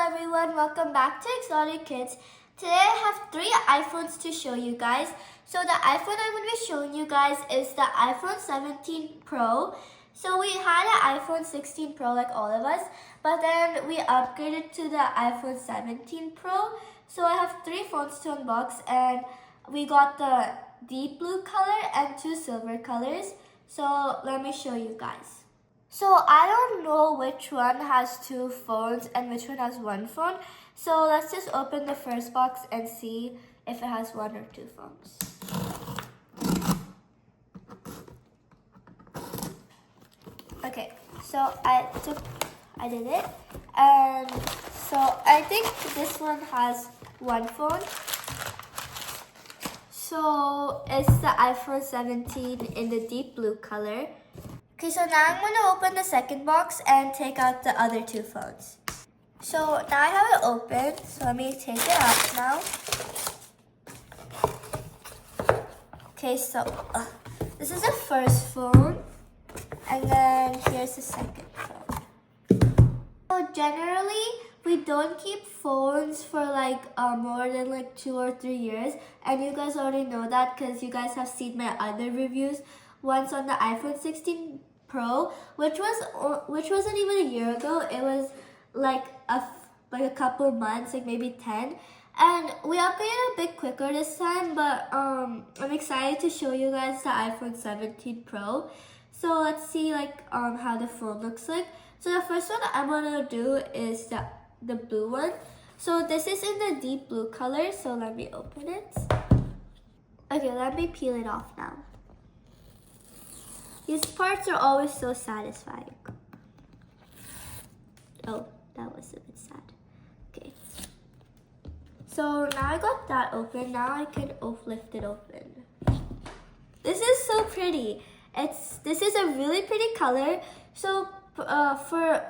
everyone, welcome back to Exotic Kids. Today I have 3 iPhones to show you guys. So the iPhone I'm going to be showing you guys is the iPhone 17 Pro. So we had an iPhone 16 Pro like all of us, but then we upgraded to the iPhone 17 Pro. So I have 3 phones to unbox, and we got the deep blue color and 2 silver colors. So let me show you guys. So I don't know which one has 2 phones and which one has 1 phone. So let's just open the first box and see if it has 1 or 2 phones. Okay, so I did it. And so I think this one has 1 phone. So it's the iPhone 17 in the deep blue color. Okay, so now I'm going to open the second box and take out the other 2 phones. So now I have it open, so let me take it out now. Okay, so this is the first phone, and then here's the second phone. So generally, we don't keep phones for like more than like 2 or 3 years, and you guys already know that because you guys have seen my other reviews. Once on the iPhone 16 Pro, which wasn't even a year ago. It was like a couple months, like maybe 10. And we upgraded a bit quicker this time, but I'm excited to show you guys the iPhone 17 Pro. So let's see how the phone looks like. So the first one I'm gonna do is the blue one. So this is in the deep blue color. So let me open it. Okay, let me peel it off now. These parts are always so satisfying. Oh, that was a bit sad. Okay. So now I got that open. Now I can lift it open. This is so pretty. This is a really pretty color. So for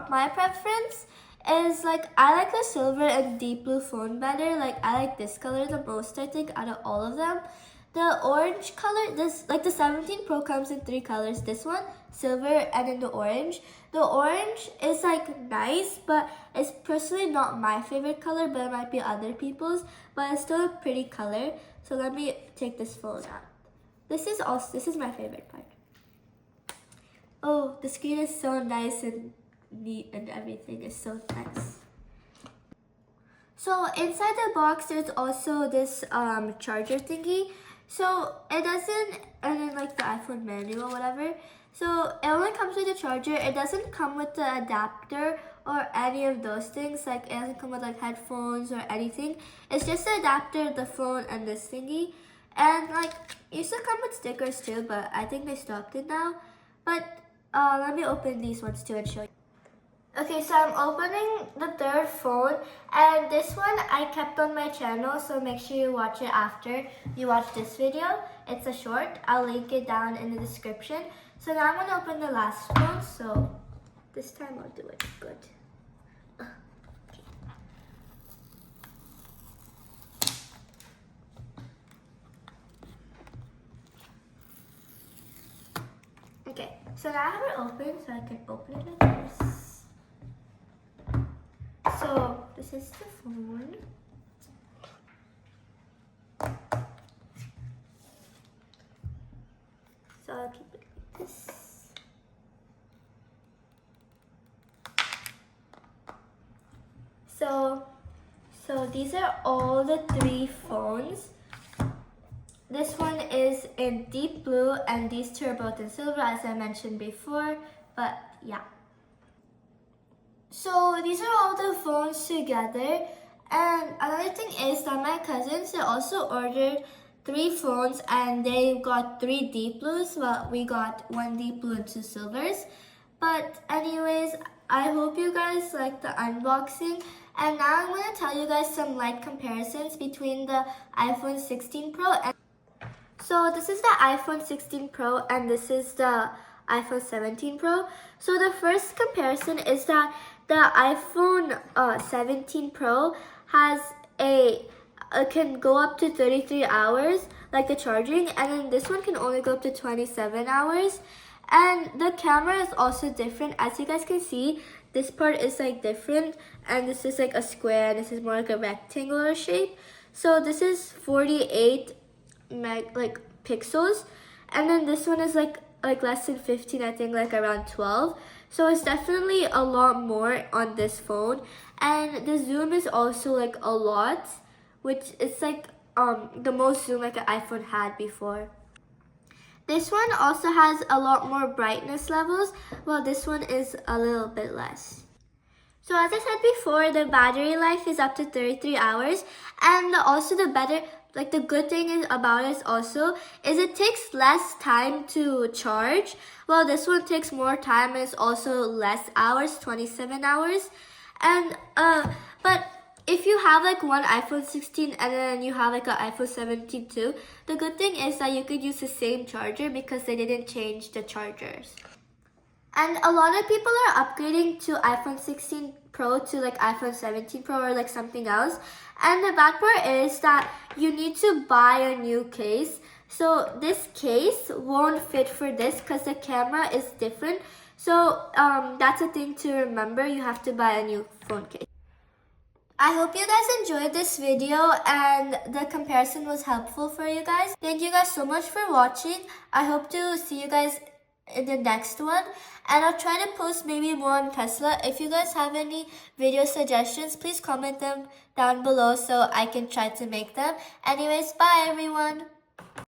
my preference is I like the silver and deep blue phone better. I like this color the most, I think, out of all of them. The orange color, the 17 Pro comes in 3 colors. This one, silver, and then the orange. The orange is nice, but it's personally not my favorite color, but it might be other people's. But it's still a pretty color. So let me take this phone out. This is my favorite part. Oh, the screen is so nice and neat, and everything is so nice. So inside the box, there's also this charger thingy. So it doesn't, and then the iPhone manual or whatever. So it only comes with the charger. It doesn't come with the adapter or any of those things. It doesn't come with headphones or anything. It's just the adapter, the phone, and this thingy. And it used to come with stickers too, but I think they stopped it now. But let me open these ones too and show you. Okay, so I'm opening the 3rd phone, and this one I kept on my channel, so make sure you watch it after you watch this video. It's a short. I'll link it down in the description. So now I'm going to open the last phone, so this time I'll do it good. Okay, so now I have it open, so I can open it like this. So this is the phone. So I'll keep it like this. So these are all the 3 phones. This one is in deep blue, and these 2 are both in silver, as I mentioned before. But yeah. So these are all the phones together, and another thing is that my cousins, they also ordered 3 phones, and they got 3 deep blues, while we got 1 deep blue and 2 silvers. But anyways, I hope you guys like the unboxing, and now I'm going to tell you guys some light comparisons between the iPhone 16 Pro and so this is the iPhone 16 Pro, and this is the iPhone 17 Pro. So the first comparison is that the iPhone 17 Pro has can go up to 33 hours, the charging, and then this one can only go up to 27 hours. And the camera is also different. As you guys can see, this part is like different, and this is like a square, and this is more like a rectangular shape. So this is 48 pixels, and then this one is like less than 15, I think like around 12. So it's definitely a lot more on this phone, and the zoom is also like a lot, which is like the most zoom like an iPhone had before. This one also has a lot more brightness levels, while this one is a little bit less. So as I said before, the battery life is up to 33 hours, and also the good thing about it also is it takes less time to charge, while this one takes more time and it's also less hours, 27 hours. And but if you have like one iPhone 16 and then you have like an iPhone 17 too, the good thing is that you could use the same charger because they didn't change the chargers. And a lot of people are upgrading to iPhone 16 Pro to like iPhone 17 Pro or like something else. And the bad part is that you need to buy a new case. So this case won't fit for this because the camera is different. So that's a thing to remember. You have to buy a new phone case. I hope you guys enjoyed this video and the comparison was helpful for you guys. Thank you guys so much for watching. I hope to see you guys in the next one, and I'll try to post maybe more on Tesla. If you guys have any video suggestions, please comment them down below so I can try to make them. Anyways, bye everyone.